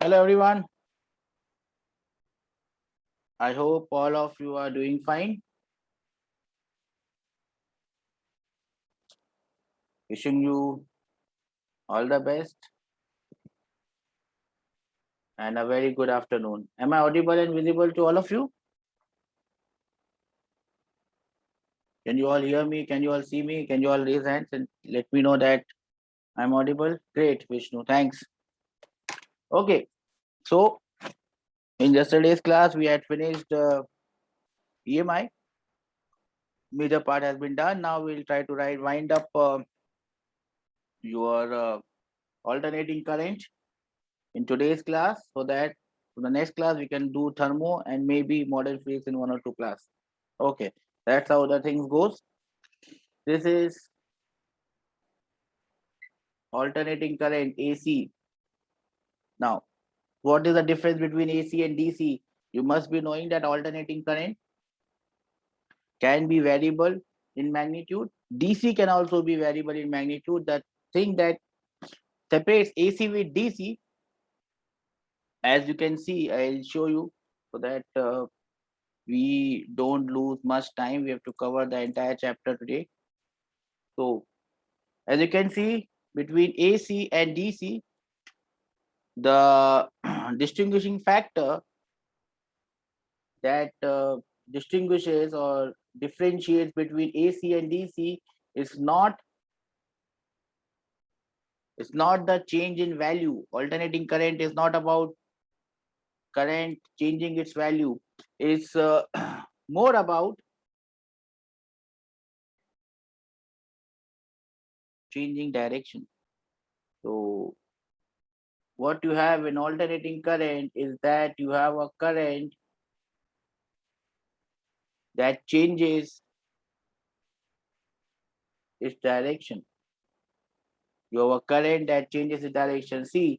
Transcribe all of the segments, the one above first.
Hello everyone. I hope all of you are doing fine. Wishing you all the best and a very good afternoon. Am I audible and visible to all of you? Can you all hear me? Can you all see me? Can you all raise hands and let me know that I'm audible? Great, Vishnu. Thanks. Okay. So in yesterday's class, we had finished EMI. Major part has been done. Now we'll try to wind up your alternating current in today's class, so that for the next class we can do thermo and maybe model physics in one or two class. Okay, that's how the things goes. This is alternating current AC. Now, what is the difference between AC and DC? You must be knowing that alternating current can be variable in magnitude. DC can also be variable in magnitude. The thing that separates AC with DC, as you can see, I'll show you so that we don't lose much time. We have to cover the entire chapter today. So as you can see, between AC and DC, the distinguishing factor that distinguishes or differentiates between AC and DC is not the change in value. Alternating current is not about current changing its value. It's more about changing direction. So what you have in alternating current is that you have a current that changes its direction. You have a current that changes its direction. See,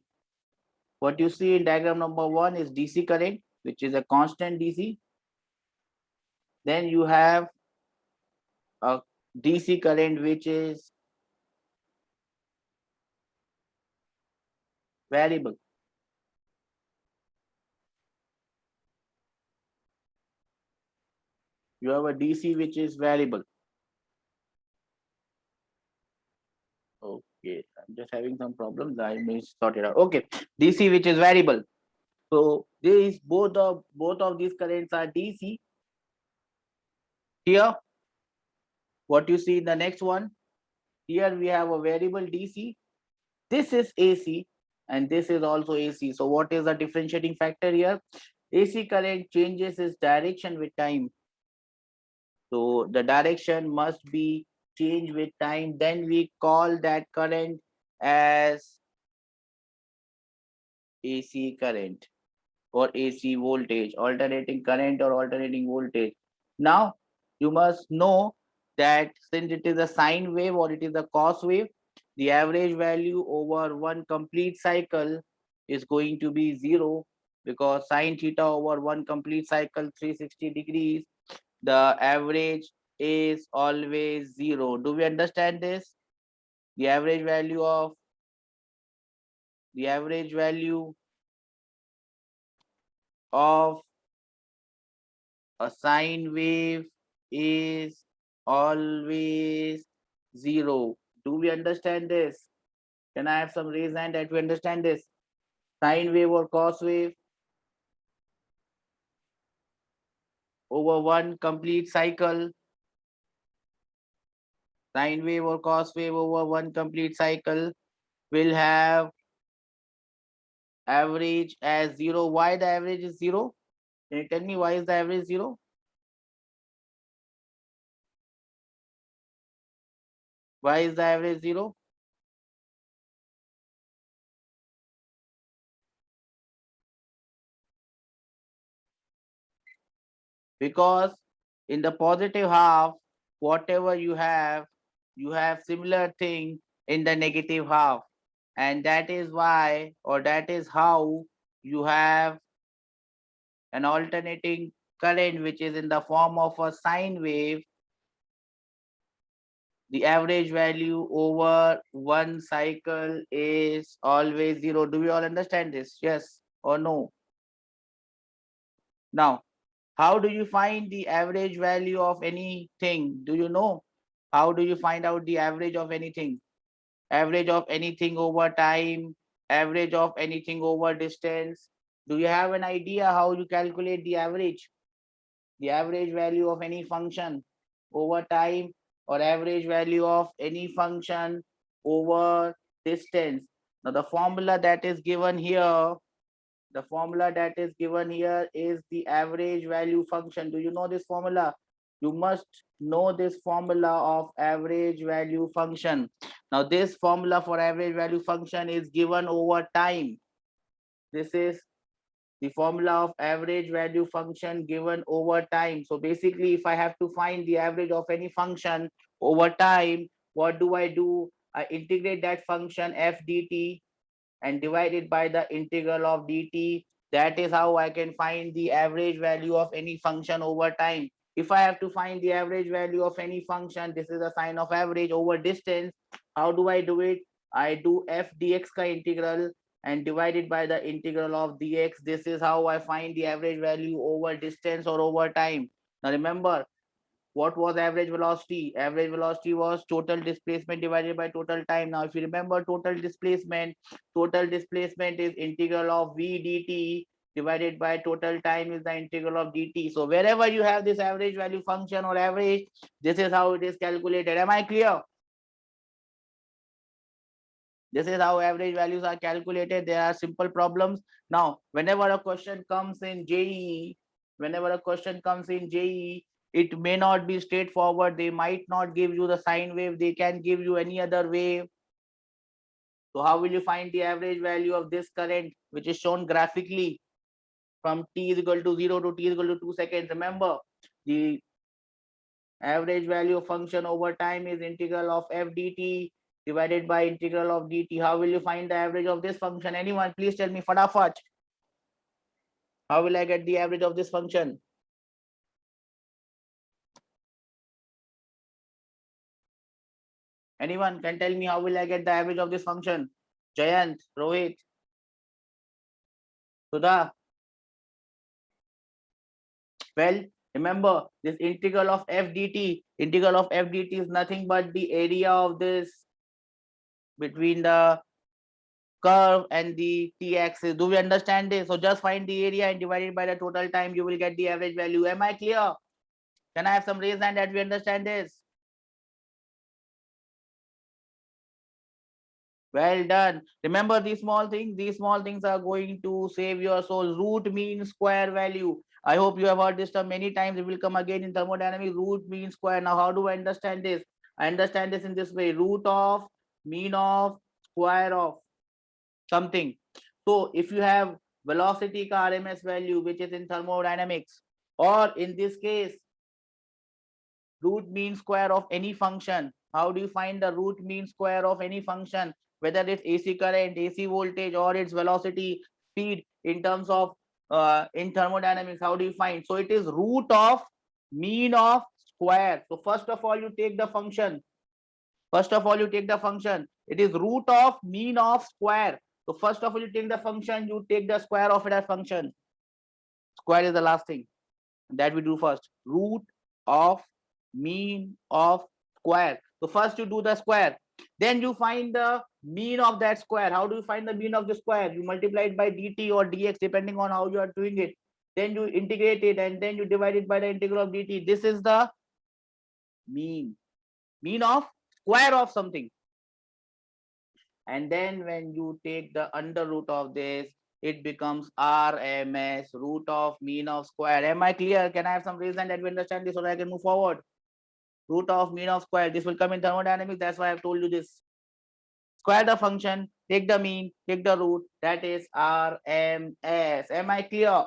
what you see in diagram number 1 is DC current, which is a constant DC. Then you have a DC current which is variable. You have a DC which is variable. Okay, I'm just having some problems. I may sort it out. Okay, DC which is variable. So these both of these currents are DC. Here, what you see in the next one, here we have a variable DC. This is AC and this is also AC. So what is the differentiating factor here? AC current changes its direction with time. So the direction must be changed with time. Then we call that current as AC current or AC voltage, alternating current or alternating voltage. Now you must know that since it is a sine wave or it is a cos wave, the average value over one complete cycle is going to be 0, because sine theta over one complete cycle 360 degrees, the average is always 0. Do we understand this? The average value of a sine wave is always 0. Do we understand this? Can I have some raise hand that we understand this? Sine wave or cos wave over one complete cycle. Sine wave or cos wave over one complete cycle will have average as 0. Why the average is 0? Can you tell me why is the average 0? Why is the average 0? Because in the positive half, whatever you have similar thing in the negative half, and that is why, or that is how, you have an alternating current which is in the form of a sine wave. The average value over one cycle is always 0. Do we all understand this? Yes. or no? Now, how do you find the average value of anything? Do you know? How do you find out the average of anything? Average of anything over time, average of anything over distance. Do you have an idea how you calculate the average? The average value of any function over time or average value of any function over distance. Now the formula that is given here, the formula that is given here is the average value function. Do you know this formula? You must know this formula of average value function. Now this formula for average value function is given over time. This is the formula of average value function given over time. So basically, if I have to find the average of any function over time, what do? I integrate that function f dt and divide it by the integral of dt. That is how I can find the average value of any function over time. If I have to find the average value of any function, this is a sign of average over distance. How do I do it? I do f dx ka integral and divide it by the integral of dx. This is how I find the average value over distance or over time. Now remember, what was average velocity? Average velocity was total displacement divided by total time. Now, if you remember total displacement is integral of v dt divided by total time is the integral of dt. So wherever you have this average value function or average, this is how it is calculated. Am I clear? This is how average values are calculated. There are simple problems. Now, whenever a question comes in JEE, it may not be straightforward. They might not give you the sine wave. They can give you any other wave. So how will you find the average value of this current, which is shown graphically from t is equal to 0 to t is equal to 2 seconds? Remember, the average value of function over time is integral of f dt divided by integral of dt. How will you find the average of this function? Anyone, please tell me, fatafat. How will I get the average of this function? Anyone can tell me how will I get the average of this function? Jayant, Rohit, Sudha. Well, remember this integral of f dt. Integral of f dt is nothing but the area of this between the curve and the t-axis. Do we understand this? So just find the area and divide it by the total time. You will get the average value. Am I clear? Can I have some raise hand that we understand this? Well done. Remember these small things. These small things are going to save your soul. Root mean square value. I hope you have heard this term many times. It will come again in thermodynamics. Root mean square. Now, how do I understand this? I understand this in this way. Root of mean of square of something. So if you have velocity ka RMS value, which is in thermodynamics, or in this case, root mean square of any function. How do you find the root mean square of any function? Whether it's AC current, AC voltage, or its velocity, speed in terms of in thermodynamics, how do you find? So it is root of mean of square. So first of all, you take the function. It is root of mean of square. So first of all, you take the function, you take the square of that function. Square is the last thing that we do first. Root of mean of square. So first you do the square, then you find the mean of that square. How do you find the mean of the square? You multiply it by dt or dx depending on how you are doing it. Then you integrate it and then you divide it by the integral of dt. This is the mean of square of something. And then when you take the under root of this, it becomes RMS, root of mean of square. Am I clear? Can I have some reason that we understand this so that I can move forward? Root of mean of square. This will come in thermodynamics. That's why I've told you this. Square the function, take the mean, take the root. That is RMS. Am I clear?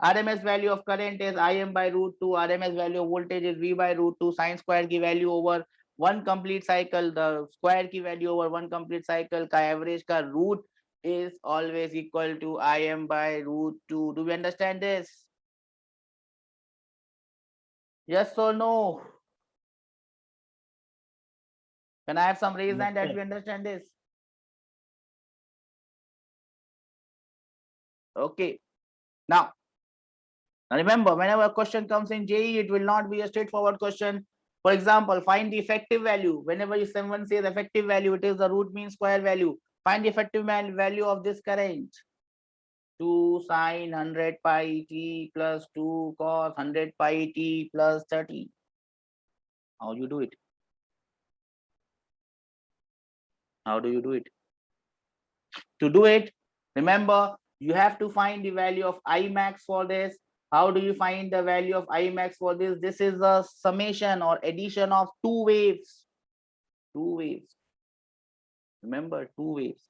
RMS value of current is Im by root 2. RMS value of voltage is V by root 2. Sine square की value over one complete cycle. The square की value over one complete cycle का average का root is always equal to Im by root 2. Do we understand this? Yes or no? Can I have some reason that we understand this? Okay. Now remember, whenever a question comes in JEE, it will not be a straightforward question. For example, find the effective value. Whenever someone says effective value, it is the root mean square value. Find the effective value of this current. 2 sine 100 pi t plus 2 cos 100 pi t plus 30. How you do it? How do you do it? To do it, remember, you have to find the value of I max for this. How do you find the value of I max for this? This is a summation or addition of two waves. Two waves. Remember, two waves.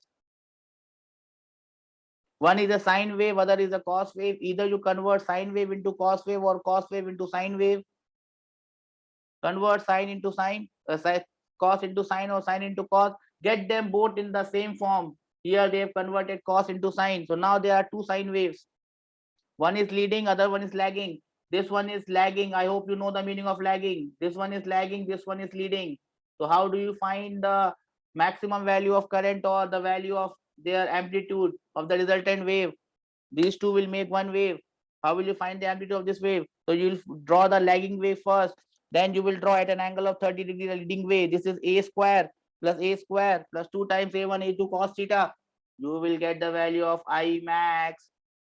One is a sine wave, other is a cos wave. Either you convert sine wave into cos wave or cos wave into sine wave. Convert sine into sine, cos into sine or sine into cos. Get them both in the same form. Here they have converted cos into sine. So now there are two sine waves. One is leading, other one is lagging. This one is lagging. I hope you know the meaning of lagging. This one is lagging, this one is leading. So how do you find the maximum value of current or the value of their amplitude of the resultant wave? These two will make one wave. How will you find the amplitude of this wave? So you will draw the lagging wave first. Then you will draw at an angle of 30 degrees the leading wave. This is a square plus 2 times a1 a2 cos theta. You will get the value of I max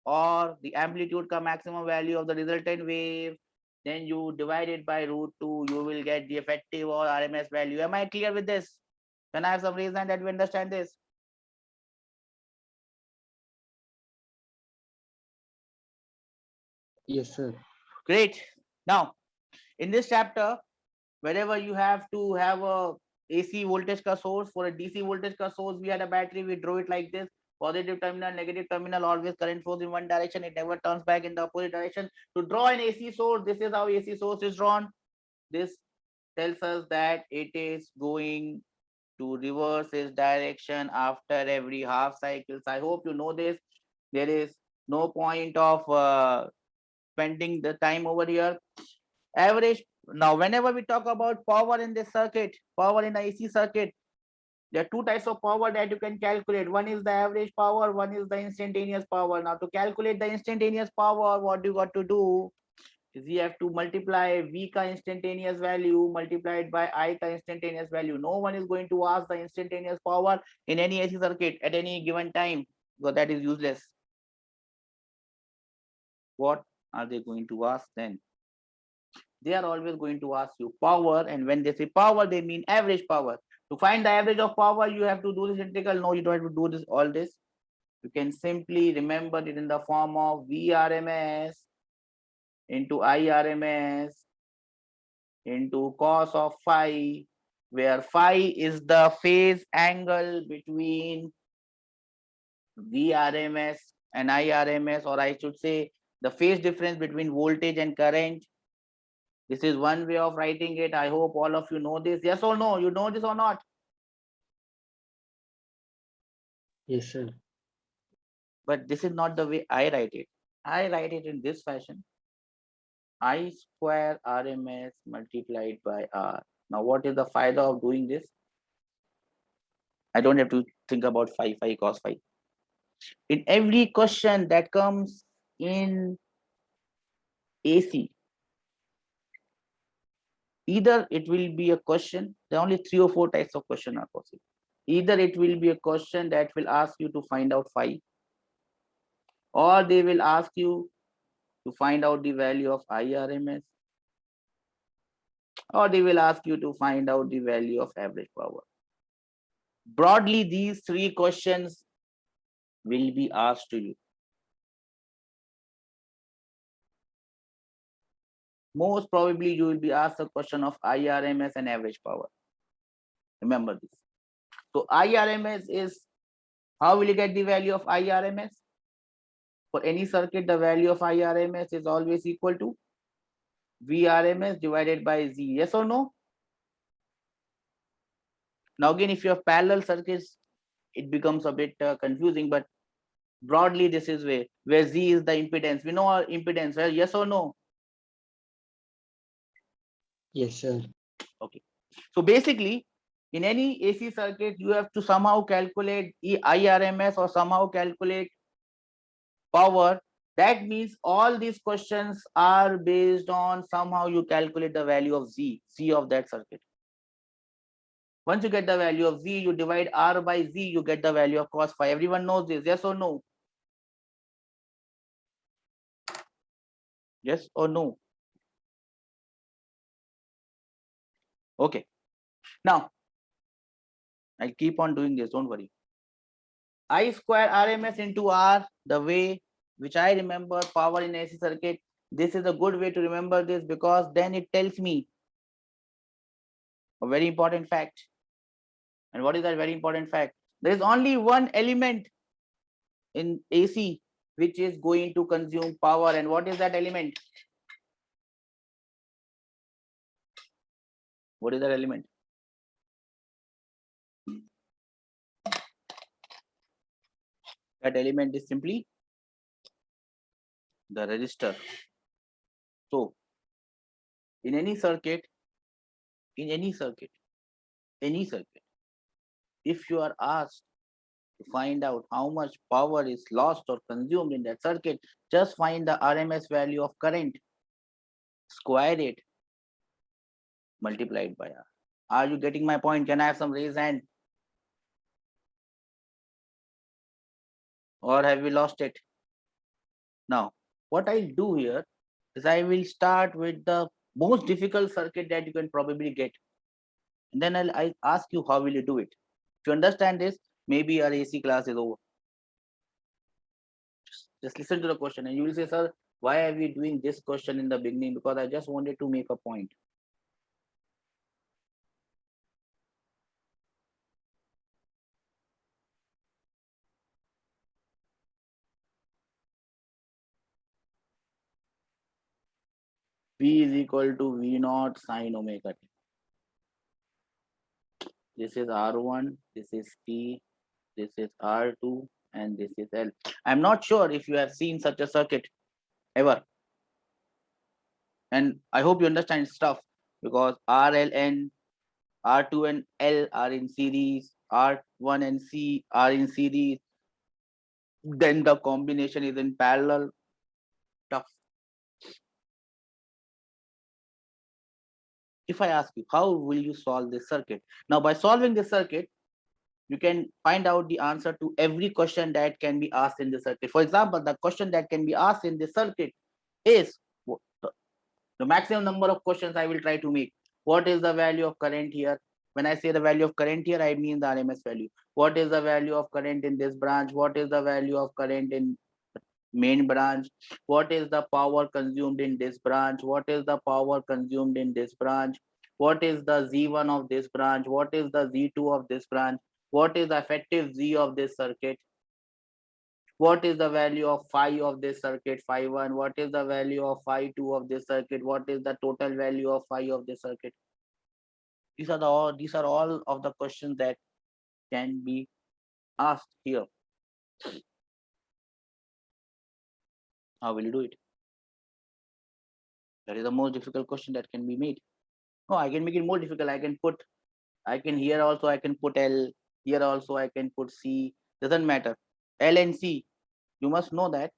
or the amplitude ka maximum value of the resultant wave. Then you divide it by √2. You will get the effective or RMS value. Am I clear with this? Can I have some reason that we understand this? Yes, sir. Great. Now, in this chapter, wherever you have to have a AC voltage ka source, for a DC voltage ka source, we had a battery, we draw it like this. Positive terminal, negative terminal, always current flows in one direction. It never turns back in the opposite direction. To draw an AC source, this is how AC source is drawn. This tells us that it is going to reverse its direction after every half cycles. I hope you know this. There is no point of spending the time over here. Average. Now, whenever we talk about power in this circuit, power in the AC circuit, there are two types of power that you can calculate. One is the average power, one is the instantaneous power. Now, to calculate the instantaneous power, what you got to do is you have to multiply V ka instantaneous value multiplied by I ka instantaneous value. No one is going to ask the instantaneous power in any AC circuit at any given time, because that is useless. What are they going to ask then? They are always going to ask you power, and when they say power, they mean average power. To find the average of power, you have to do this integral. No, you don't have to do this all this. You can simply remember it in the form of VRMS into IRMS into cos of phi, where phi is the phase angle between VRMS and IRMS, or I should say the phase difference between voltage and current. This is one way of writing it. I hope all of you know this. Yes or no? You know this or not? Yes, sir. But this is not the way I write it. I write it in this fashion. I square RMS multiplied by R. Now, what is the faida of doing this? I don't have to think about phi cos phi. In every question that comes in AC, either it will be a question, there are only 3 or 4 types of question are possible. Either it will be a question that will ask you to find out phi, or they will ask you to find out the value of IRMS, or they will ask you to find out the value of average power. Broadly, these 3 questions will be asked to you. Most probably, you will be asked a question of IRMS and average power. Remember this. So IRMS is, how will you get the value of IRMS? For any circuit, the value of IRMS is always equal to VRMS divided by Z. Yes or no? Now again, if you have parallel circuits, it becomes a bit confusing, but broadly this is where Z is the impedance. We know our impedance, right? Yes or no? Yes, sir. Okay. So basically, in any AC circuit, you have to somehow calculate IRMS or somehow calculate power. That means all these questions are based on somehow you calculate the value of Z of that circuit. Once you get the value of Z, you divide R by Z, you get the value of cos phi. Everyone knows this, yes or no? Yes or no? Okay. Now, I'll keep on doing this, don't worry. I square RMS into R, the way which I remember power in AC circuit. This is a good way to remember this because then it tells me a very important fact. And what is that very important fact? There is only one element in AC which is going to consume power. And what is that element? What is that element? That element is simply the resistor. So in any circuit, any circuit, if you are asked to find out how much power is lost or consumed in that circuit, just find the RMS value of current, square it, multiplied by R. Are you getting my point? Can I have some raise hand? Or have we lost it? Now, what I'll do here is I will start with the most difficult circuit that you can probably get. And then I'll ask you how will you do it. If you understand this, maybe our AC class is over. Just listen to the question and you will say, sir, why are we doing this question in the beginning? Because I just wanted to make a point. V is equal to V naught sine omega t. This is R1, this is T, this is R2, and this is L. I'm not sure if you have seen such a circuit ever. And I hope you understand stuff because RL and R2 and L are in series, R1 and C are in series. Then the combination is in parallel. Tough. If I ask you, how will you solve this circuit? Now, by solving this circuit, you can find out the answer to every question that can be asked in the circuit. For example, the question that can be asked in this circuit is the maximum number of questions I will try to make. What is the value of current here? When I say the value of current here, I mean the RMS value. What is the value of current in this branch? What is the value of current in main branch? What is the power consumed in this branch? What is the power consumed in this branch? What is the Z1 of this branch? What is the Z2 of this branch? What is the effective Z of this circuit? What is the value of phi of this circuit, phi 1? What is the value of phi 2 of this circuit? What is the total value of phi of this circuit? These are all of the questions that can be asked here. How will you do it? That is the most difficult question that can be made. No, I can make it more difficult. I can here also I can put L, here also I can put C. Doesn't matter. L and C. You must know that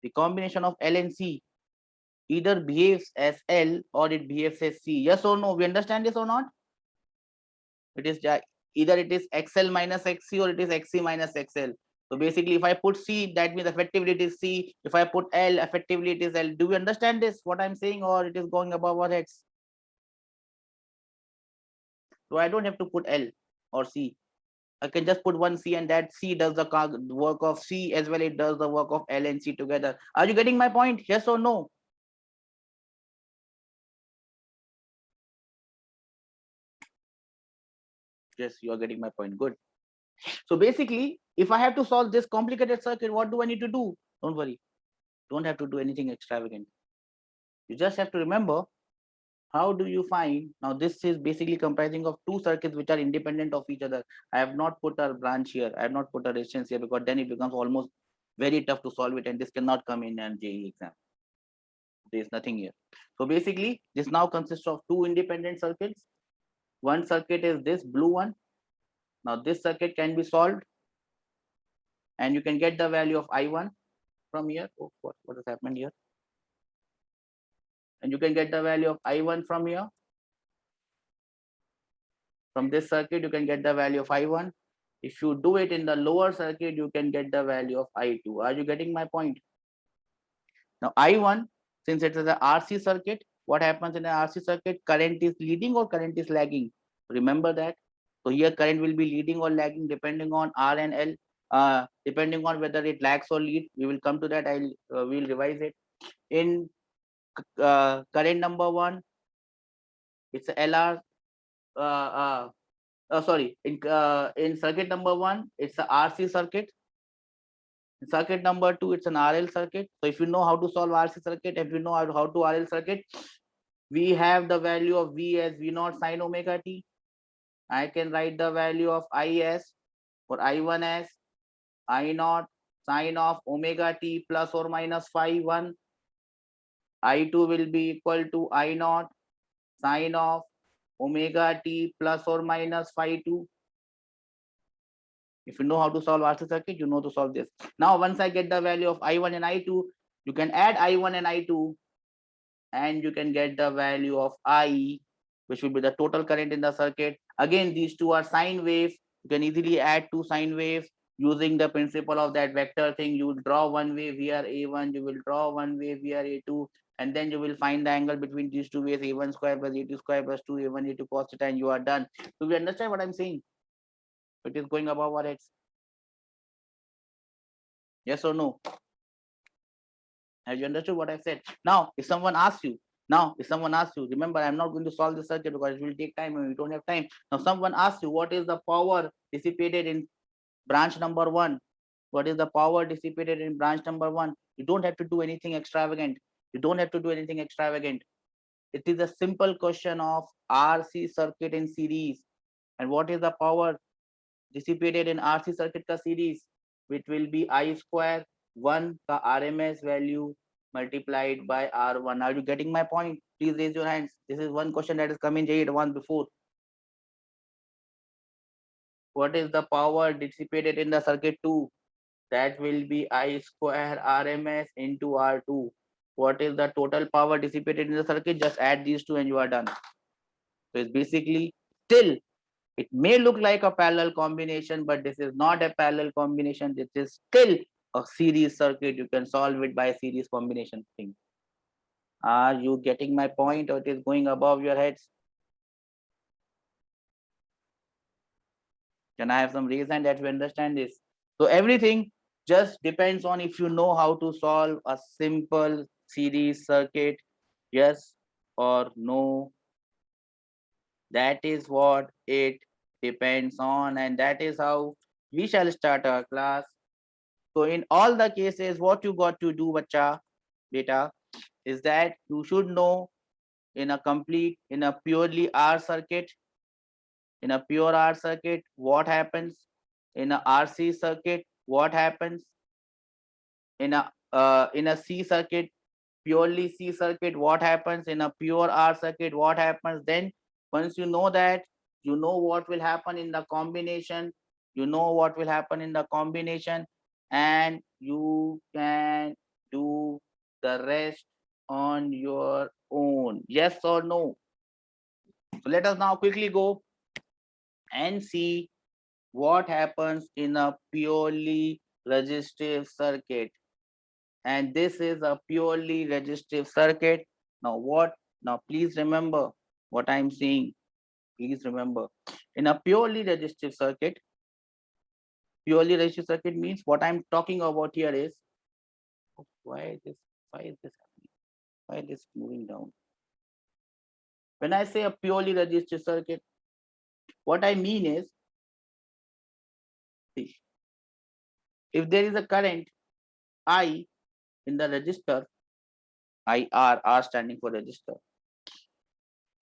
the combination of L and C either behaves as L or it behaves as C. Yes or no? We understand this or not? It is either it is XL minus XC or it is XC minus XL. So basically, if I put C, that means effectively it is C. If I put L, effectively it is L. Do we understand this? What I'm saying, or it is going above our heads? So I don't have to put L or C. I can just put one C and that C does the work of C as well. It does the work of L and C together. Are you getting my point? Yes or no? Yes, you are getting my point. Good. So basically, if I have to solve this complicated circuit, what do I need to do? Don't worry. Don't have to do anything extravagant. You just have to remember how do you find, now this is basically comprising of two circuits which are independent of each other. I have not put a branch here. I have not put a resistance here because then it becomes almost very tough to solve it and this cannot come in an JEE exam. There is nothing here. So basically, this now consists of two independent circuits. One circuit is this blue one. Now this circuit can be solved and you can get the value of I1 from here. Oh, what has happened here? And you can get the value of I1 from here. From this circuit, you can get the value of I1. If you do it in the lower circuit, you can get the value of I2. Are you getting my point? Now I1, since it is an RC circuit, what happens in an RC circuit? Current is leading or current is lagging? Remember that. So here current will be leading or lagging depending on R and L, depending on whether it lags or leads. We will come to that. We'll revise it. In current number one, it's a LR. Sorry. In circuit number one, it's a RC circuit. In circuit number two, it's an RL circuit. So if you know how to solve RC circuit, if you know how to RL circuit, we have the value of V as V naught sine omega t. I can write the value of I as for I1 as I naught sine of omega t plus or minus phi 1. I2 will be equal to I naught sine of omega t plus or minus phi 2. If you know how to solve RC circuit, you know to solve this. Now, once I get the value of I1 and I2, you can add I1 and I2 and you can get the value of I, which will be the total current in the circuit. Again, these two are sine waves. You can easily add two sine waves using the principle of that vector thing. You will draw one wave here, A1, you will draw one wave here, A2, and then you will find the angle between these two waves, A1 square plus A2 square plus 2, A1, A2 cos theta, and you are done. Do we understand what I'm saying? It is going above our heads. Yes or no? Have you understood what I said? Now, if someone asks you, remember, I'm not going to solve the circuit because it will take time and we don't have time. Now, someone asks you, what is the power dissipated in branch number one? What is the power dissipated in branch number one? You don't have to do anything extravagant. You don't have to do anything extravagant. It is a simple question of RC circuit in series. And what is the power dissipated in RC circuit ka series? Which will be I square 1 ka RMS value multiplied by R1. Are you getting my point? Please raise your hands. This is one question that has come in J one before. What is the power dissipated in the circuit 2? That will be I square RMS into R2. What is the total power dissipated in the circuit? Just add these two and you are done. So it's basically still, it may look like a parallel combination, but this is not a parallel combination. This is still a series circuit. You can solve it by series combination thing. Are you getting my point, or it is going above your heads? Can I have some reason that you understand this? So everything just depends on if you know how to solve a simple series circuit, yes or no. That is what it depends on, and that is how we shall start our class. So in all the cases, what you got to do, bacha, beta, is that you should know in a purely R circuit, in a pure R circuit, what happens. In a RC circuit, what happens. In a C circuit, purely C circuit, what happens. In a pure R circuit, what happens. Then once you know that, you know what will happen in the combination, and you can do the rest on your own. Yes or no? So let us now quickly go and see what happens in a purely resistive circuit. And this is a purely resistive circuit. Now please remember what I'm saying. Please remember, in a purely resistive circuit means what I'm talking about here is, why is this happening? Why is this moving down? When I say a purely resistive circuit, what I mean is, see, if there is a current I in the resistor, R standing for resistor,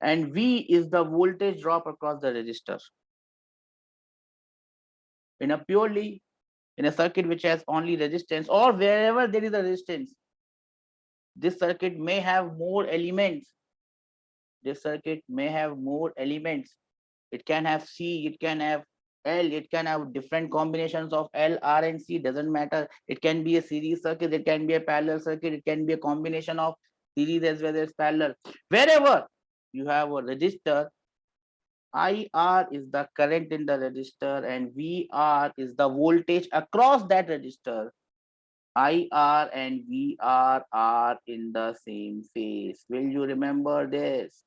and V is the voltage drop across the resistor. In a circuit which has only resistance, or wherever there is a resistance, this circuit may have more elements. It can have C, it can have L, it can have different combinations of L, R, and C, doesn't matter. It can be a series circuit, it can be a parallel circuit, it can be a combination of series as well as parallel. Wherever you have a resistor, IR is the current in the resistor and VR is the voltage across that resistor. IR and VR are in the same phase. Will you remember this?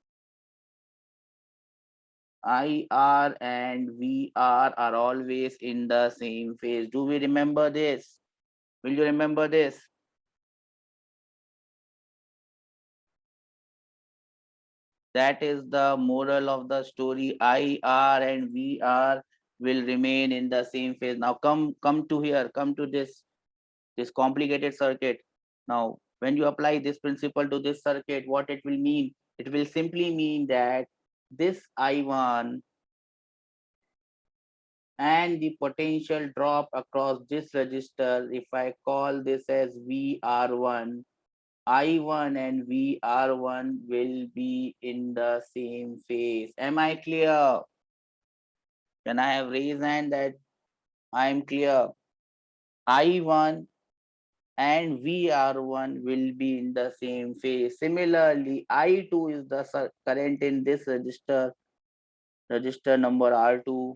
IR and VR are always in the same phase. Do we remember this? Will you remember this? That is the moral of the story. IR and VR will remain in the same phase. Now come to here, come to this complicated circuit. Now, when you apply this principle to this circuit, what it will mean? It will simply mean that this I1 and the potential drop across this resistor, if I call this as VR1, I1 and VR1 will be in the same phase. Am I clear? Can I have raised hand that I am clear? I1 and VR1 will be in the same phase. Similarly, I2 is the current in this resistor number R2.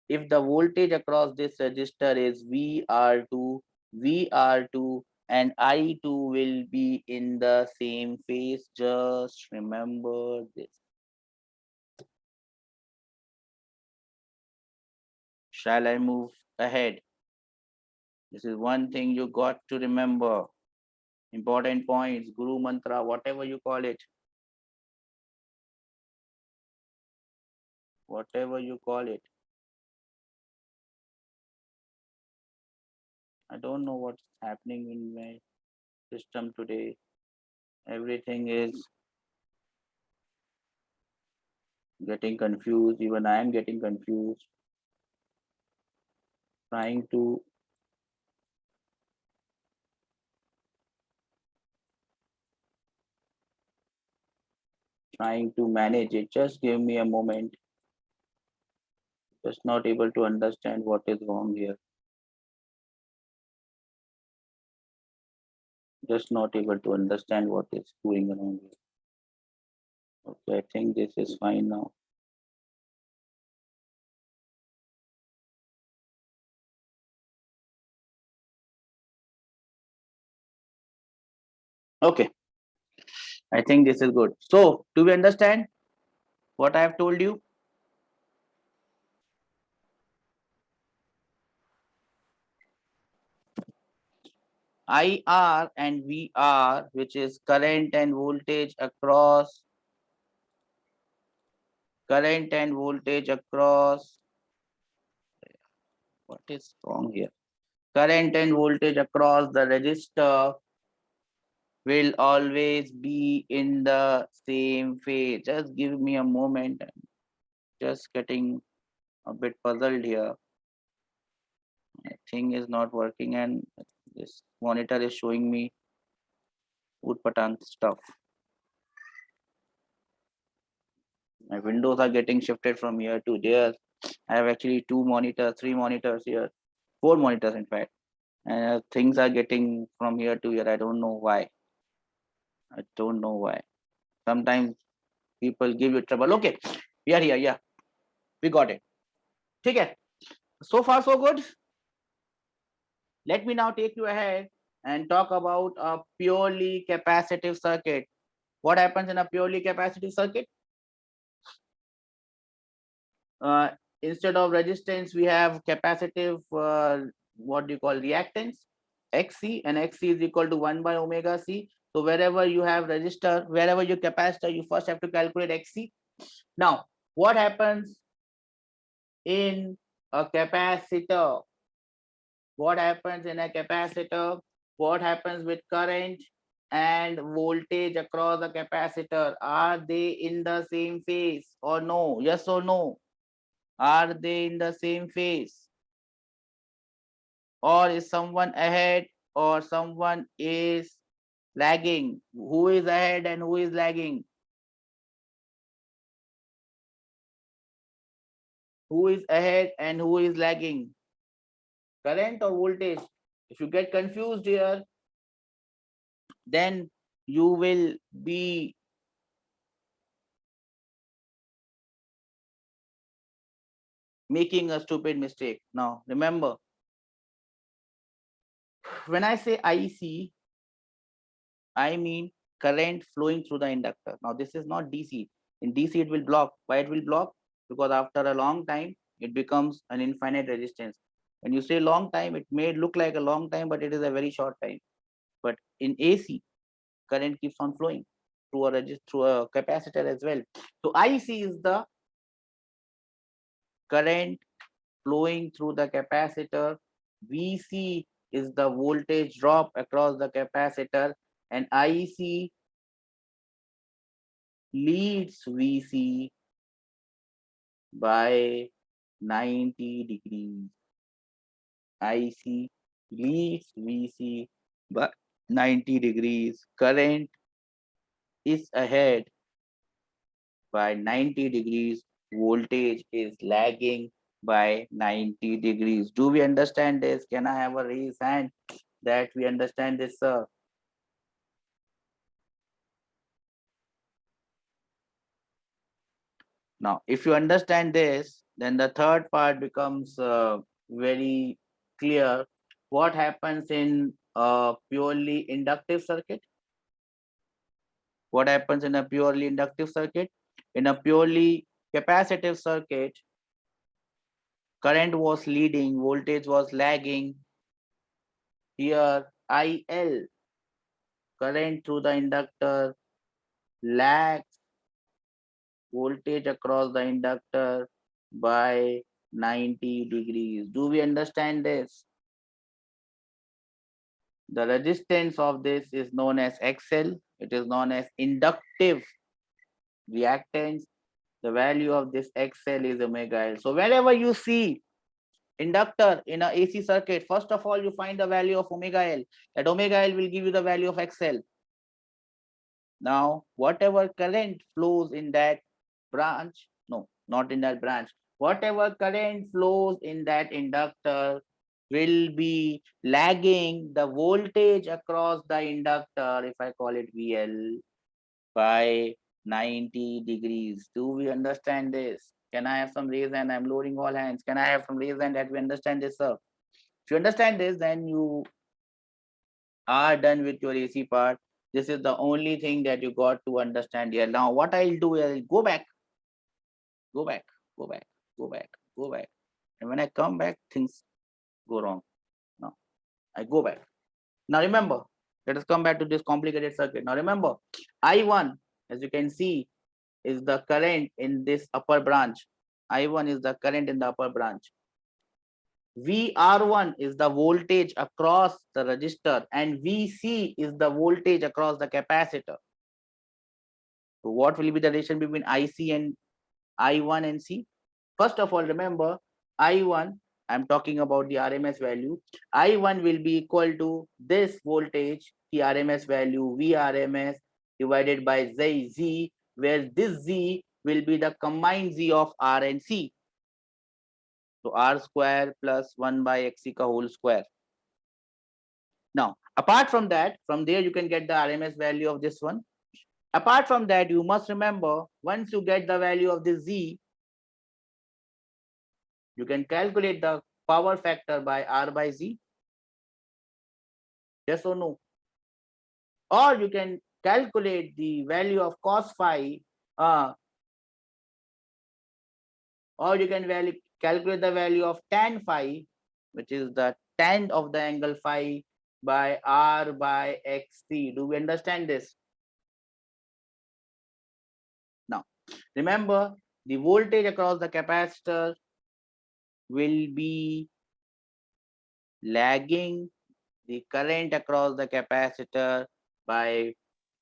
If the voltage across this resistor is VR2, VR2 and I2 will be in the same phase. Just remember this. Shall I move ahead? This is one thing you got to remember. Important points, Guru Mantra, whatever you call it. Whatever you call it. I don't know what's happening in my system today. Everything is getting confused. Even I am getting confused. Trying to manage it. Just give me a moment. Just not able to understand what is wrong here. Just not able to understand what is going on here. Okay, I think this is fine now. Okay, I think this is good. So, do we understand what I have told you? IR and VR, which is current and voltage across what is wrong here? Current and voltage across the resistor will always be in the same phase. Just give me a moment. I'm just getting a bit puzzled here. My thing is not working and this monitor is showing me Utpatan stuff. My windows are getting shifted from here to there. I have actually 2 monitors, 3 monitors here, 4 monitors in fact. And things are getting from here to here. I don't know why. Sometimes people give you trouble. Okay, we are here. Yeah, we got it. Okay, so far so good. Let me now take you ahead and talk about a purely capacitive circuit. What happens in a purely capacitive circuit? Instead of resistance, we have capacitive, what do you call, reactance, XC, and XC is equal to 1 by omega C. So wherever you have resistor, wherever your capacitor, you first have to calculate XC. Now, what happens in a capacitor? What happens in a capacitor? What happens with current and voltage across the capacitor? Are they in the same phase or no? Yes or no? Are they in the same phase? Or is someone ahead or someone is lagging? Who is ahead and who is lagging? Who is ahead and who is lagging? Current or voltage? If you get confused here, then you will be making a stupid mistake. Now, remember, when I say IC, I mean current flowing through the inductor. Now, this is not DC. In DC, it will block. Why it will block? Because after a long time, it becomes an infinite resistance. When you say long time, it may look like a long time, but it is a very short time. But in AC, current keeps on flowing through a capacitor as well. So IC is the current flowing through the capacitor. VC is the voltage drop across the capacitor, and IC leads VC by 90 degrees. IC leads VC by 90 degrees. Current is ahead by 90 degrees. Voltage is lagging by 90 degrees. Do we understand this? Can I have a raised hand that we understand this, sir? Now, if you understand this, then the third part becomes very clear. What happens in a purely inductive circuit? What happens in a purely inductive circuit? In a purely capacitive circuit, current was leading, voltage was lagging. Here, IL, current through the inductor, lags voltage across the inductor by 90 degrees. Do we understand this? The resistance of this is known as XL. It is known as inductive reactance. The value of this XL is omega L. So whenever you see inductor in a AC circuit, first of all, you find the value of omega L. That omega L will give you the value of XL. Now, whatever current flows in that branch, no, not in that branch, whatever current flows in that inductor will be lagging the voltage across the inductor, if I call it VL, by 90 degrees. Do we understand this? Can I have some raise hand? I'm loading all hands. Can I have some raise hand that we understand this, sir? If you understand this, then you are done with your AC part. This is the only thing that you got to understand here. Now, what I'll do is I'll go back, go back, go back, go back, go back. And when I come back, things go wrong. Now, I go back. Now, remember, let us come back to this complicated circuit. Now, remember, I1, as you can see, is the current in this upper branch. I1 is the current in the upper branch. VR1 is the voltage across the resistor, and VC is the voltage across the capacitor. So what will be the relation between IC and I1 and C? First of all, remember I1, I'm talking about the RMS value. I1 will be equal to this voltage, the RMS value, VRMS divided by Z, where this Z will be the combined Z of R and C. So R square plus 1 by XC ka whole square. Now, apart from that, from there you can get the RMS value of this one. Apart from that, you must remember, once you get the value of this Z, you can calculate the power factor by R by Z. Yes or no? Or you can calculate the value of cos phi, or you can calculate the value of tan phi, which is the tan of the angle phi by R by XC. Do we understand this? Now, remember, the voltage across the capacitor will be lagging the current across the capacitor by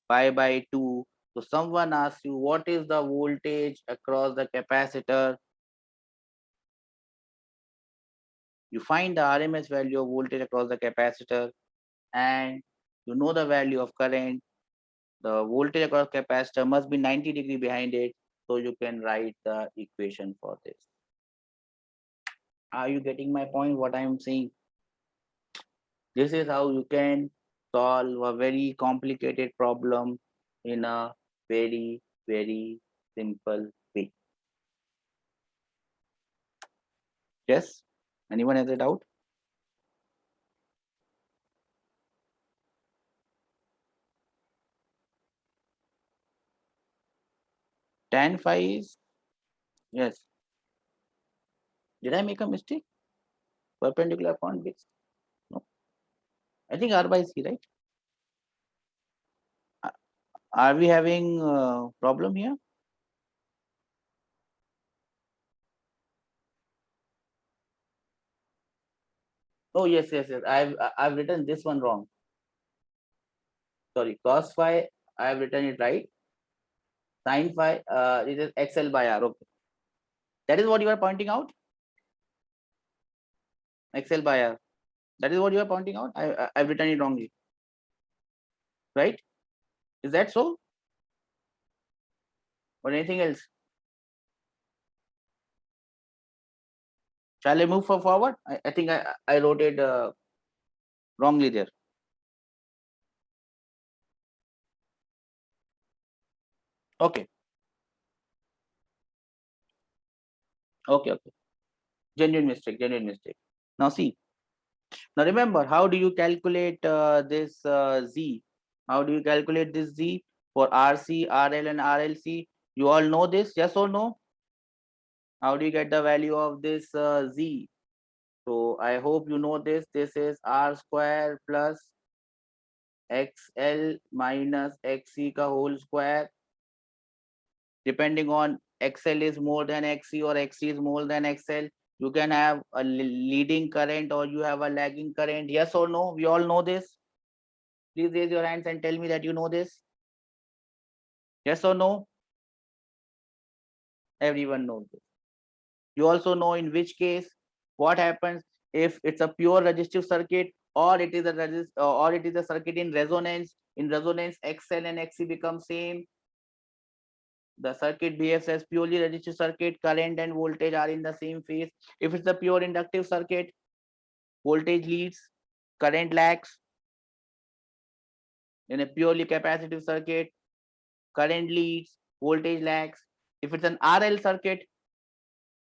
pi by 2. So someone asks you, what is the voltage across the capacitor? You find the RMS value of voltage across the capacitor, and you know the value of current. The voltage across capacitor must be 90 degree behind it. So you can write the equation for this. Are you getting my point? What I am saying? This is how you can solve a very complicated problem in a very, very simple way. Yes? Anyone has a doubt? Tan phi is, yes. Did I make a mistake? Perpendicular upon base? No. I think R by C, right? Are we having problem here? Oh, yes, yes, yes. I've written this one wrong. Sorry, cos phi, I've written it right. Sin phi, it is XL by R. Okay. That is what you are pointing out? XL by R. That is what you are pointing out? I've written it wrongly. Right? Is that so? Or anything else? Shall I move forward? I think I wrote it wrongly there. Okay. Okay, okay. Genuine mistake, genuine mistake. Now see. Now remember, how do you calculate this Z? How do you calculate this Z for RC, RL and RLC? You all know this, yes or no? How do you get the value of this Z? So I hope you know this. This is R square plus XL minus XC ka whole square. Depending on XL is more than XC or XC is more than XL, you can have a leading current or you have a lagging current. Yes or no? We all know this. Please raise your hands and tell me that you know this. Yes or no? Everyone knows this. You also know in which case what happens if it's a pure resistive circuit or it is a circuit in resonance. In resonance, XL and XC become same. The circuit behaves as purely resistive circuit. Current and voltage are in the same phase. If it's a pure inductive circuit, voltage leads, current lags. In a purely capacitive circuit, current leads, voltage lags. If it's an RL circuit,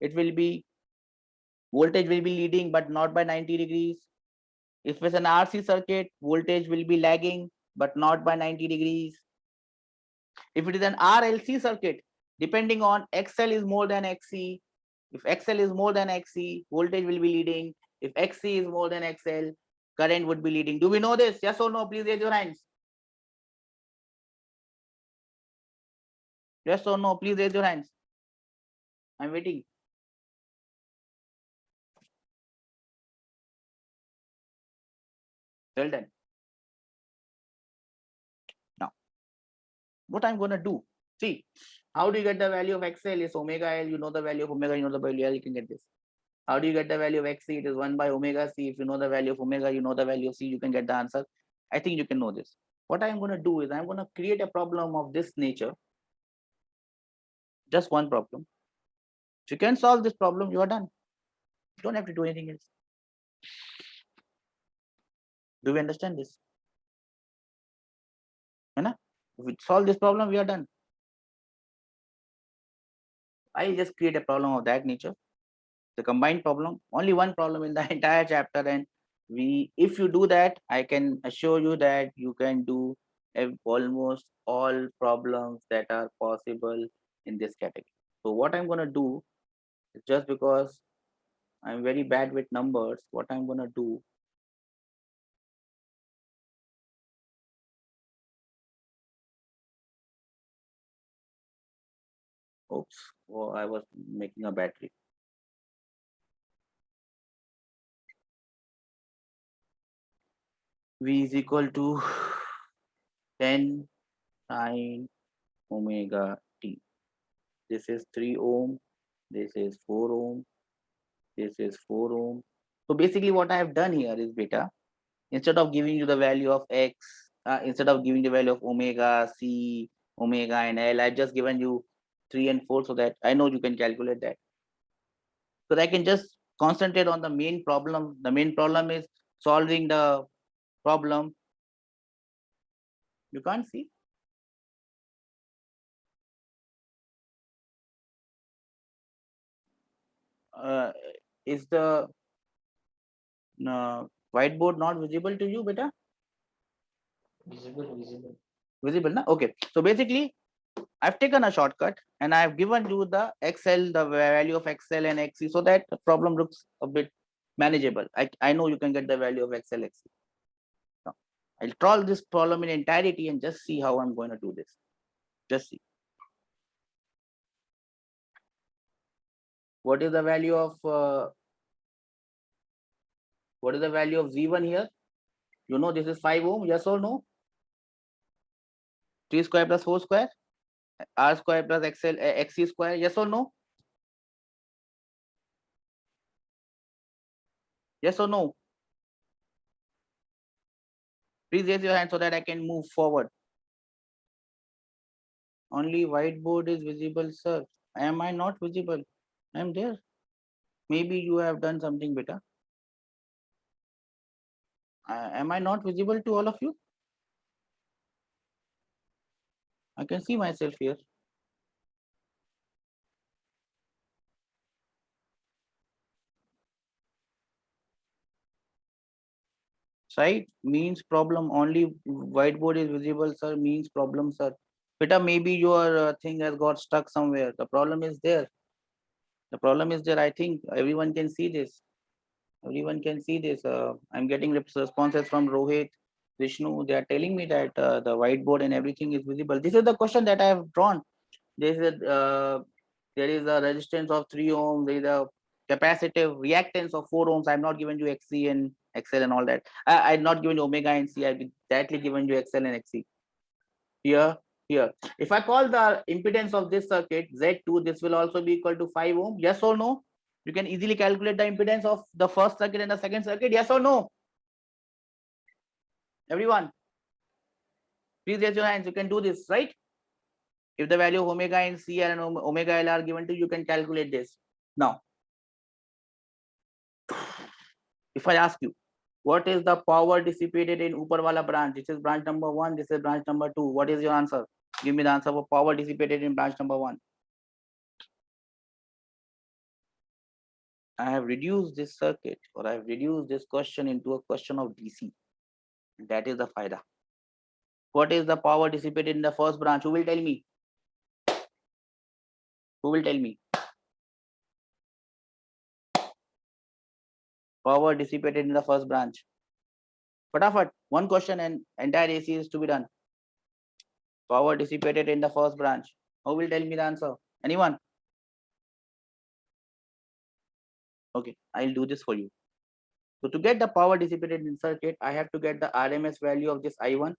it will be voltage will be leading but not by 90 degrees. If it's an RC circuit, voltage will be lagging but not by 90 degrees. If it is an RLC circuit, depending on XL is more than XC, if XL is more than XC, voltage will be leading. If XC is more than XL, current would be leading. Do we know this? Yes or no? Please raise your hands. Yes or no? Please raise your hands. I'm waiting. Well done. Now, what I'm going to do, see, how do you get the value of XL? Is omega L, you know the value of omega, you know the value L, you can get this. How do you get the value of XC? It is 1 by omega C. If you know the value of omega, you know the value of C, you can get the answer. I think you can know this. What I'm going to do is I'm going to create a problem of this nature. Just one problem. If you can solve this problem, you are done. You don't have to do anything else. Do we understand this? If we solve this problem, we are done. I'll just create a problem of that nature. The combined problem, only one problem in the entire chapter. And if you do that, I can assure you that you can do almost all problems that are possible in this category. So what I'm going to do is, just because I'm very bad with numbers, what I'm going to do, oops, oh, I was making a battery. V is equal to 10 sine omega t. This is 3 ohm. This is 4 ohm. This is 4 ohm. So basically what I have done here is, beta, instead of giving you the value of x, instead of giving the value of omega, c, omega and L, I've just given you 3 and 4 so that I know you can calculate that. So I can just Concentrate on the main problem. The main problem is solving the problem. You can't see. Is the whiteboard not visible to you, beta? Visible, visible. Visible, na? Okay. So basically, I've taken a shortcut and I've given you the Excel, the value of Excel and XC, so that the problem looks a bit manageable. I know you can get the value of Excel, XC. Now, I'll solve this problem in entirety and just see how I'm going to do this. Just see. What is the value of Z1 here? You know this is 5 ohm, yes or no? 3 square plus 4 square, R square plus XC square, yes or no? Yes or no? Please raise your hand so that I can move forward. Only whiteboard is visible, sir. Am I not visible? I am there. Maybe you have done something better. Am I not visible to all of you? I can see myself here. Site means problem. Only whiteboard is visible, sir, means problem, sir. Beta, maybe your thing has got stuck somewhere. The problem is there. The problem is there. I think everyone can see this. Everyone can see this. I'm getting responses from Rohit, Vishnu. They are telling me that the whiteboard and everything is visible. This is the question that I have drawn. There is a resistance of 3 ohms. There is a capacitive reactance of 4 ohms. I'm not given you XC and XL and all that. I'm not given you omega and C. I've directly given you XL and XC. Here. If I call the impedance of this circuit Z2, this will also be equal to 5 ohm. Yes or no? You can easily calculate the impedance of the first circuit and the second circuit. Yes or no? Everyone, please raise your hands. You can do this, right? If the value of omega and C and omega L are given to you, you can calculate this. Now, if I ask you, what is the power dissipated in Uparwala branch? This is branch number 1. This is branch number 2. What is your answer? Give me the answer for power dissipated in branch number 1. I have reduced this circuit, or I have reduced this question into a question of DC. That is the faida. What is the power dissipated in the first branch? Who will tell me? Who will tell me? Power dissipated in the first branch. Fatafat, one question and entire AC is to be done. Power dissipated in the first branch. Who will tell me the answer? Anyone? Okay, I'll do this for you. So to get the power dissipated in circuit, I have to get the RMS value of this I1.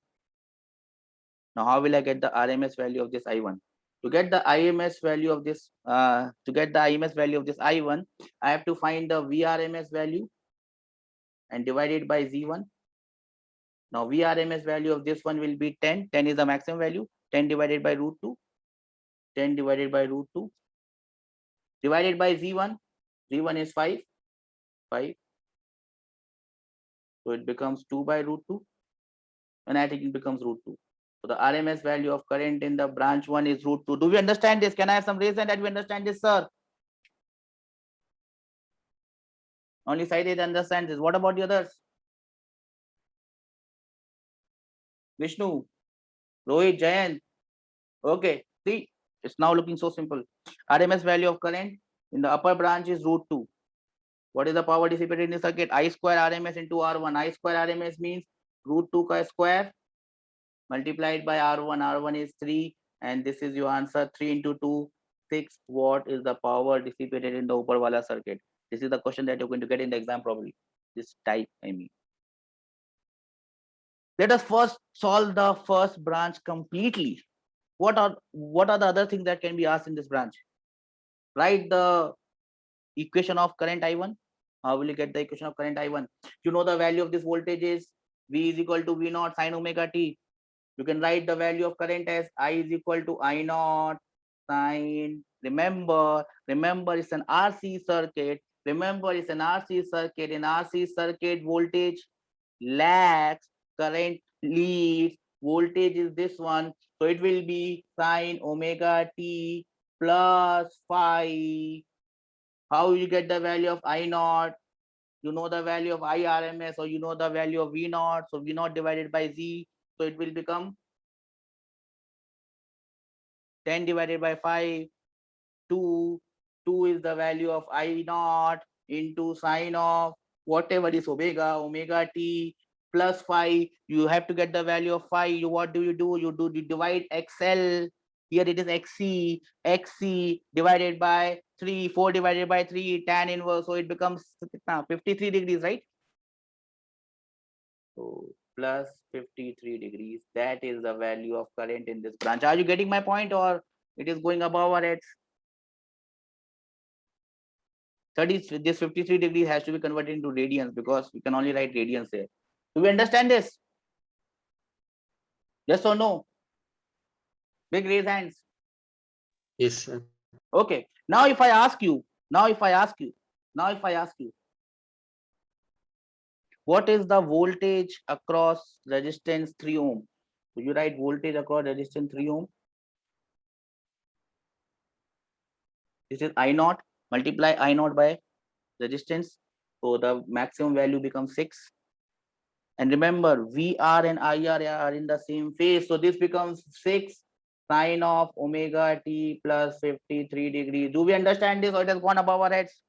Now, how will I get the RMS value of this I1? To get the IMS value of this, I1, I have to find the VRMS value and divide it by Z1. Now, VRMS value of this one will be 10. 10 is the maximum value. 10 divided by root 2. 10 divided by root 2. Divided by Z1. Z1 is 5. 5. So it becomes 2 by root 2. And I think it becomes root 2. So the RMS value of current in the branch 1 is root 2. Do we understand this? Can I have some reason that we understand this, sir? Only Saeed understands this. What about the others? Vishnu, Rohit, Jayant. Okay, see, it's now looking so simple. RMS value of current in the upper branch is root 2. What is the power dissipated in the circuit? I square RMS into R1. I square RMS means root 2 ka square multiplied by R1. R1 is 3. And this is your answer. 3 into 2, 6. What is the power dissipated in the Uparwala circuit? This is the question that you're going to get in the exam probably. This type, I mean. Let us first solve the first branch completely. What are the other things that can be asked in this branch? Write the equation of current I1. How will you get the equation of current I1? You know the value of this voltage is V is equal to V naught sine omega t. You can write the value of current as I is equal to I naught sine. Remember, it's an RC circuit. Remember, it's an RC circuit. In RC circuit, voltage lags, current leads. Voltage is this one. So it will be sine omega t plus phi. How you get the value of I naught? You know the value of IRMS, or you know the value of V naught. So V naught divided by Z. So it will become 10 divided by 5, 2. 2 is the value of I naught into sine of whatever is omega t plus phi. You have to get the value of phi. What do? You divide XL. Here it is XC divided by 3, 4 divided by 3, tan inverse. So it becomes 53 degrees, right? So plus 53 degrees. That is the value of current in this branch. Are you getting my point, or it is going above our heads? 30, this 53 degrees has to be converted into radians, because we can only write radians here. Do we understand this? Yes or no? Big raise hands. Yes, sir. Okay. Now if I ask you, what is the voltage across resistance 3 ohm? So you write voltage across resistance 3 ohm. This is I naught, multiply I naught by resistance. So the maximum value becomes 6. And remember, VR and IR are in the same phase. So this becomes 6 sine of omega t plus 53 degrees. Do we understand this, or it has gone above our heads?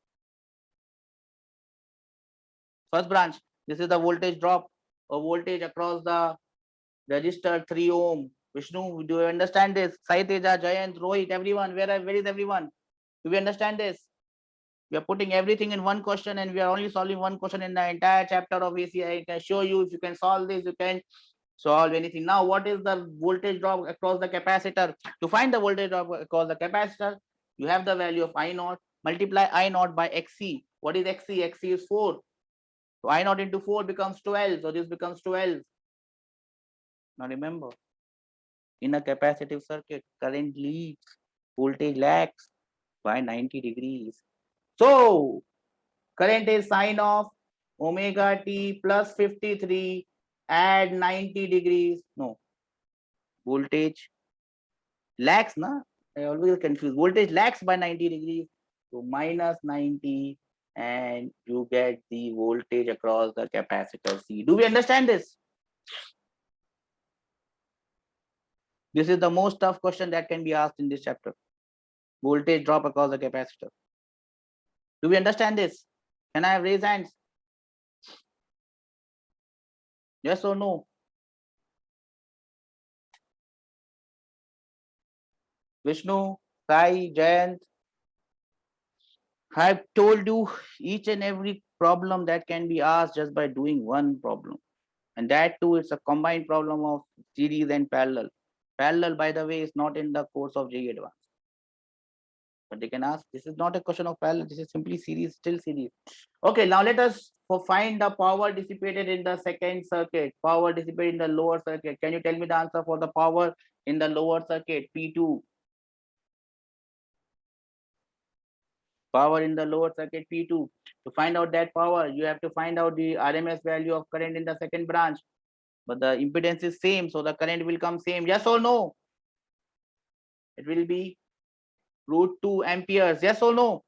First branch, this is the voltage drop or voltage across the resistor 3 ohm. Vishnu, do you understand this? Sai Teja, Jayant, Rohit, everyone, where is everyone? Do we understand this? We are putting everything in one question, and we are only solving one question in the entire chapter of AC. I can show you, if you can solve this, you can solve anything. Now, what is the voltage drop across the capacitor? To find the voltage drop across the capacitor, you have the value of I naught, multiply I naught by XC. What is XC? XC is 4. So I naught into 4 becomes 12. So this becomes 12. Now remember, in a capacitive circuit, current leads, voltage lags by 90 degrees. So current is sine of omega t plus 53, add 90 degrees. No, voltage lags, na? I always confuse. Voltage lags by 90 degrees. So minus 90, and you get the voltage across the capacitor C. Do we understand this? This is the most tough question that can be asked in this chapter. Voltage drop across the capacitor. Do we understand this? Can I have raise hands? Yes or no? Vishnu, Sai, Jayant, I've told you each and every problem that can be asked just by doing one problem. And that too, it's a combined problem of series and parallel. Parallel, by the way, is not in the course of JEE Advanced. But they can ask, this is not a question of parallel, this is simply series, still series. Okay, now let us find the power dissipated in the second circuit, power dissipated in the lower circuit. Can you tell me the answer for the power in the lower circuit, P2? Power in the lower circuit P2. To find out that power, you have to find out the RMS value of current in the second branch. But the impedance is same, so the current will come same. Yes or no? It will be root 2 amperes. Yes or no?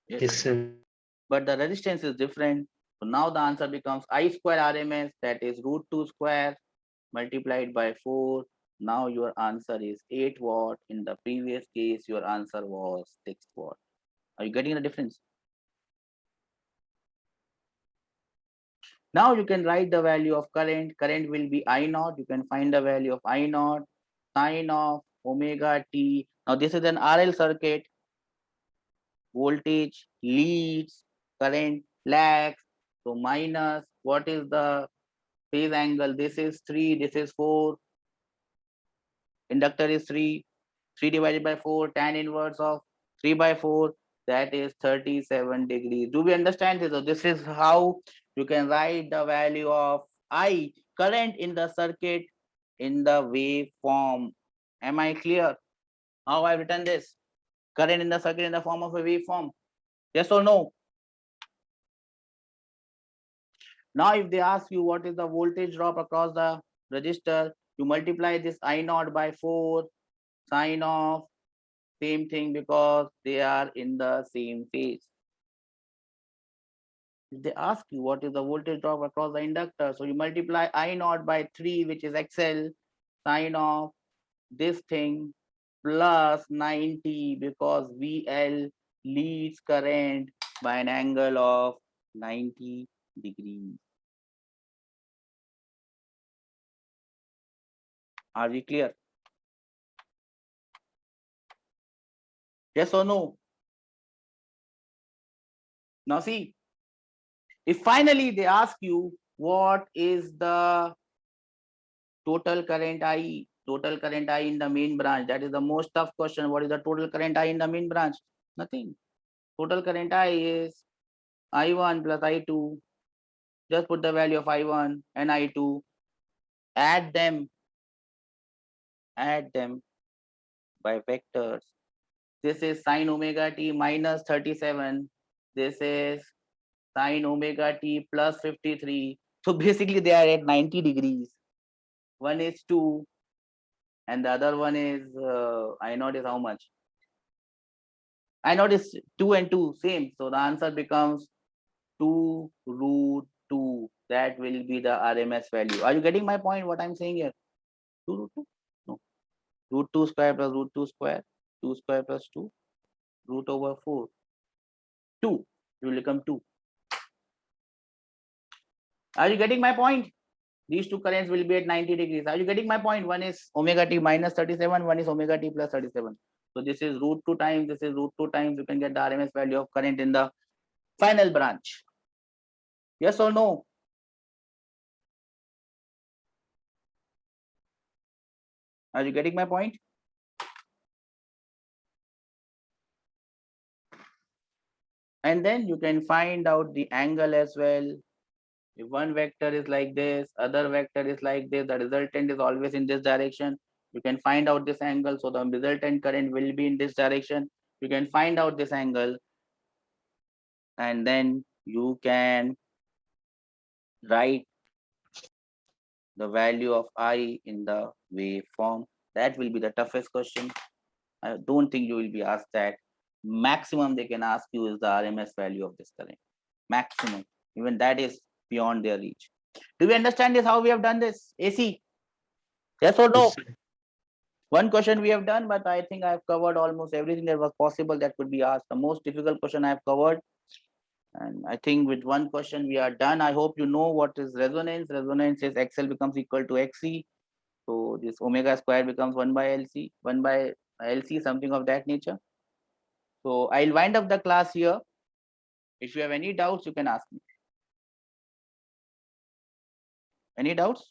Yes, sir. But the resistance is different. So now the answer becomes I square RMS, that is root 2 square multiplied by 4. Now your answer is 8 watt. In the previous case, your answer was 6 watt. Are you getting the difference? Now you can write the value of current. Current will be I naught. You can find the value of I naught, sine of omega t. Now this is an RL circuit. Voltage leads, current lags. So minus, what is the phase angle? This is 3, this is 4. Inductor is 3. 3 divided by 4, tan inverse of 3 by 4, that is 37 degrees. Do we understand this? So this is how you can write the value of I, current in the circuit, in the waveform. Am I clear? How I've written this? Current in the circuit in the form of a waveform. Yes or no? Now, if they ask you what is the voltage drop across the resistor, you multiply this I naught by 4 sine of same thing because they are in the same phase. If they ask you what is the voltage drop across the inductor, so you multiply I naught by 3, which is XL sine of this thing plus 90 because VL leads current by an angle of 90 degrees. Are we clear? Yes or no? Now see, if finally they ask you what is the total current I, total current I in the main branch, that is the most tough question. What is the total current I in the main branch? Nothing. Total current I is I1 plus I2. Just put the value of I1 and I2, add them by vectors. This is sine omega t minus 37. This is sine omega t plus 53. So basically they are at 90 degrees. One is 2 and the other one is I naught is how much? I naught is 2 and 2 same. So the answer becomes 2 root 2. That will be the RMS value. Are you getting my point? What I'm saying here? 2 root 2? No. Root 2 square plus root 2 square. 2 square plus 2. Root over 4. 2. It will become 2. Are you getting my point? These two currents will be at 90 degrees. Are you getting my point? One is omega t minus 37, one is omega t plus 37. So this is root 2 times, this is root 2 times. You can get the RMS value of current in the final branch. Yes or no? Are you getting my point? And then you can find out the angle as well. If one vector is like this, other vector is like this, the resultant is always in this direction. You can find out this angle. So the resultant current will be in this direction. You can find out this angle and then you can write the value of I in the waveform. That will be the toughest question. I don't think you will be asked that. Maximum they can ask you is the RMS value of this current. Maximum. Even that is beyond their reach. Do we understand this? How we have done this? AC? Yes or no? Yes, sir. One question we have done, but I think I have covered almost everything that was possible that could be asked. The most difficult question I have covered. And I think with one question we are done. I hope you know what is resonance. Resonance is XL becomes equal to XC. So this omega square becomes 1 by LC, 1 by LC, something of that nature. So I'll wind up the class here. If you have any doubts, you can ask me. Any doubts?